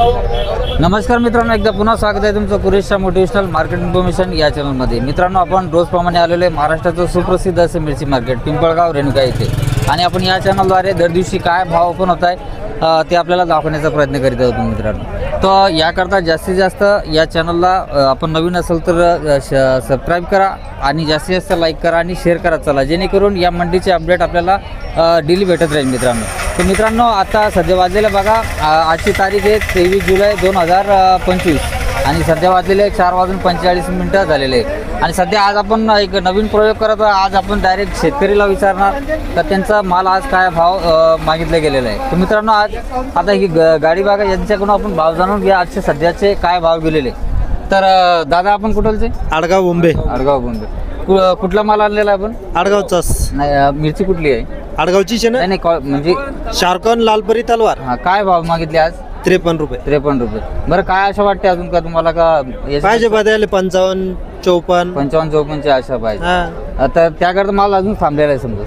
नमस्कार मित्रांनो, एकदा पुन्हा स्वागत आहे तुमचं कुरेशा मोटिवेशनल मार्केट इन्फॉर्मेशन या चॅनलमध्ये। मित्रांनो, आपण रोजप्रमाणे आलेलो आहे महाराष्ट्राचं सुप्रसिद्ध असे मिरची मार्केट पिंपळगाव रेणुका येथे, आणि आपण या चॅनलद्वारे दर दिवशी काय भाव ओपन होत आहे ते आपल्याला दाखवण्याचा प्रयत्न करीत आहोत मित्रांनो। तर याकरता जास्तीत जास्त या चॅनलला आपण नवीन असेल तर सबस्क्राईब करा आणि जास्तीत जास्त लाईक करा आणि शेअर करा चला, जेणेकरून या मंडीचे अपडेट आपल्याला डेली भेटत राहील मित्रांनो। तर मित्रांनो, आता सध्या वाजलेलं बघा, आजची तारीख आहे 23 जुलै 2025 आणि सध्या वाजलेले 4:45 झालेले आहे। आणि सध्या आज आपण एक नवीन प्रयोग करत आहोत। आज आपण डायरेक्ट शेतकरीला विचारणार तर त्यांचा माल आज काय भाव मागितला गेलेला आहे। तर मित्रांनो, आज आता ही गाडी बघा, यांच्याकडून आपण भाव जाणून घ्या आजचे सध्याचे काय भाव गेलेले। तर दादा, आपण कुठलचे? आडगाव बोंबे। आडगाव बोंबे। कुठला माल आणलेला आहे आपण? आडगावचाच। नाही, मिरची कुठली आहे? आडगावचीच आहे ना? नाही, म्हणजे शारकन लालपरी तलवार। हां, काय भाव मागितले आज? 53 रुपये। 53 रुपये। बरं, काय आशा वाटते अजून का तुम्हाला? का पाहिजे बदलले 55 54 55 54ची आशा पाहिजे? हा। तर त्याकरता माल अजून थांबलेला आहे समजा।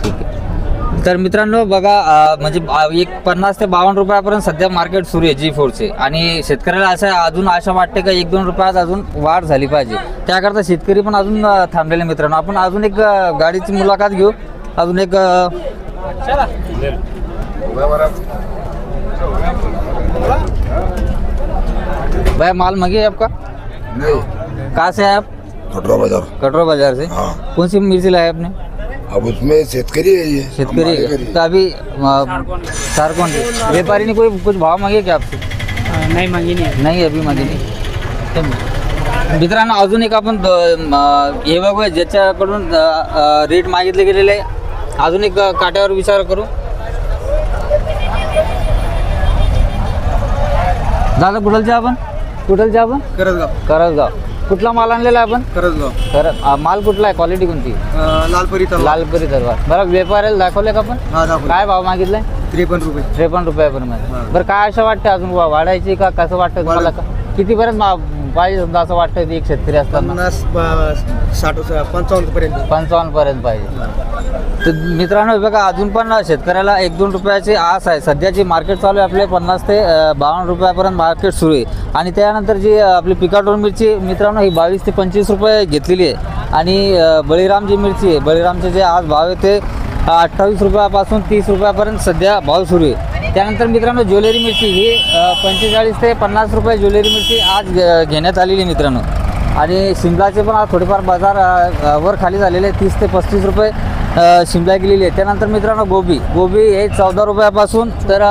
ठीक आहे। तर मित्रांनो बघा, म्हणजे एक 50 ते 52 रुपयापर्यंत सध्या मार्केट सुरू आहे G4चे, आणि शेतकऱ्याला असं अजून आशा वाटते का 1-2 रुपयात अजून वाढ झाली पाहिजे, त्याकरता शेतकरी पण अजून थांबलेले मित्रांनो। आपण अजून एक गाडीची मुलाखत घेऊ, अजून एक भाई, माल मंगे है आपका? नहीं। कहाँ से है आप? कटरा बाजार। कटरा बाजार से। हाँ। कौन सी मिर्ची लाए आपने? अब उसमें शेतकरी है ये। शेतकरी। तो अभी सारकोन व्यापारी ने कोई कुछ भाव मांगे क्या आपसे? नाही मागे नाही, अभी मागे नाही। मित्रांनो, अजून एक आपण हे बघूया ज्याच्याकडून रेट मागितले गेलेले आहे। अजून एक काट्यावर विचार करू। दादा, कुठलचे आपण? कुठलचे आपण? करजगाव। करजगाव। कुठला माल आणलेला आहे आपण? करजगाव। माल कुठला आहे? क्वालिटी कोणती? लालपरी तलवार। लालपरी तलवार। बरं, व्यापाऱ्याला दाखवले का आपण? हा, दाखव। काय भाव मागितलाय? 53 रुपये। 53 रुपयापर्यंत। बरं, काय आशा वाटते अजून वाढायची का कसं वाटतं तुम्हाला? कितीपर्यंत पाहिजे समजा असं वाटतं एक शेतकरी असताना? 55 पर्यंत। 55 पर्यंत पाहिजे। तर मित्रांनो बघा, अजून पण शेतकऱ्याला 1-2 रुपयाची आस आहे। सध्याची मार्केट चालू आहे आपले 50 ते 52 रुपयापर्यंत मार्केट सुरू आहे। आणि त्यानंतर जी आपली पिकाटोर मिरची मित्रांनो, ही 22 ते 25 रुपये घेतलेली आहे। आणि बळीराम जी मिरची आहे, बळीरामचे जे आज भाव आहे ते 28 रुपयापासून 30 रुपयापर्यंत सध्या भाव सुरू आहे। त्यानंतर मित्रांनो, ज्वेलरी मिरची ही 45 ते 50 रुपये ज्वेलरी मिरची आज घेण्यात आलेली मित्रांनो। आणि शिमलाचे पण आज थोडेफार बाजार वर खाली झालेले, 30 ते 35 रुपये शिमला गेलेली आहे। त्यानंतर मित्रांनो, गोबी हे 14 रुपयापासून तर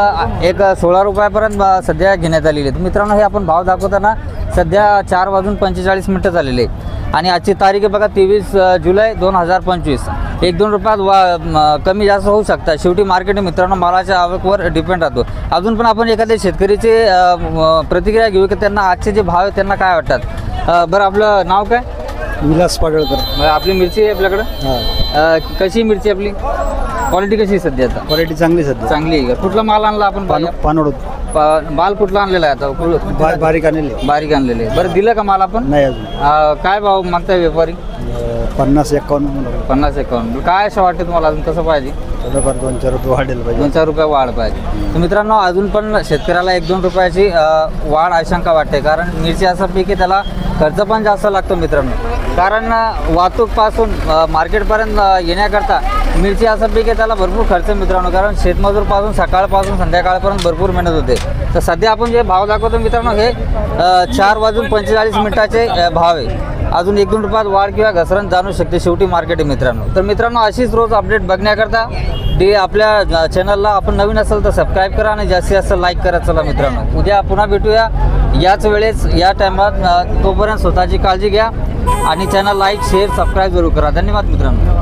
एक 16 रुपयापर्यंत सध्या घेण्यात आलेली आहे। मित्रांनो, हे आपण भाव दाखवताना सध्या 4:45 झालेले आहे। आणि आजची तारीख आहे बघा 23 जुलै 2025। 1-2 रुपयात कमी जास्त होऊ शकतात। शेवटी मार्केट मित्रांनो मालाच्या आवकवर डिपेंड राहतो। अजून पण आपण एखाद्या शेतकरीचे प्रतिक्रिया घेऊ की त्यांना आजचे जे भाव आहेत त्यांना काय वाटतात। बरं, आपलं नाव काय? विलास पाडळकर। आपली मिरची आहे आपल्याकडं? कशी मिरची आपली? क्वालिटी कशी सध्या? आता क्वालिटी चांगली सध्या। चांगली आहे का? कुठला माल आणला आपण? पानोड। माल कुठला आणलेला आहे आता? बारीक आणले। बारीक आणलेले। बरं, दिलं का माल आपण? नाही अजून। काय भाव मागताय व्यापारी? 50-51। 50-51। काय असं वाटतं तुम्हाला अजून कसं पाहिजे? थोडंफार 2-4 रुपये वाढेल पाहिजे। 2-4 रुपये वाढ पाहिजे। तर मित्रांनो, अजून पण शेतकऱ्याला 1-2 रुपयाची वाढ आशंका वाटते, कारण मिरची असं पीक आहे त्याला खर्च पण जास्त लागतो मित्रांनो। कारण वाहतूकपासून मार्केटपर्यंत येण्याकरता मिरची असं पीक आहे त्याला भरपूर खर्च मित्रांनो, कारण शेतमजूरपासून सकाळपासून संध्याकाळपर्यंत भरपूर मेहनत होते। तर सध्या आपण जे भाव दाखवतो मित्रांनो, हे 4:45 भाव आहे। अजून 1-2 रुपयात वाढ किंवा घसरण जाणू शकते शेवटी मार्केट आहे मित्रांनो। तर मित्रांनो, अशीच रोज अपडेट बघण्याकरता आपल्या चॅनलला आपण नवीन असेल तर सबस्क्राईब करा आणि जास्तीत जास्त लाईक करा चला मित्रांनो। उद्या पुन्हा भेटूया याच वेळेस या टायमात। तोपर्यंत स्वतःची काळजी घ्या आणि चॅनल लाईक शेअर सबस्क्राईब जरूर करा। धन्यवाद मित्रांनो।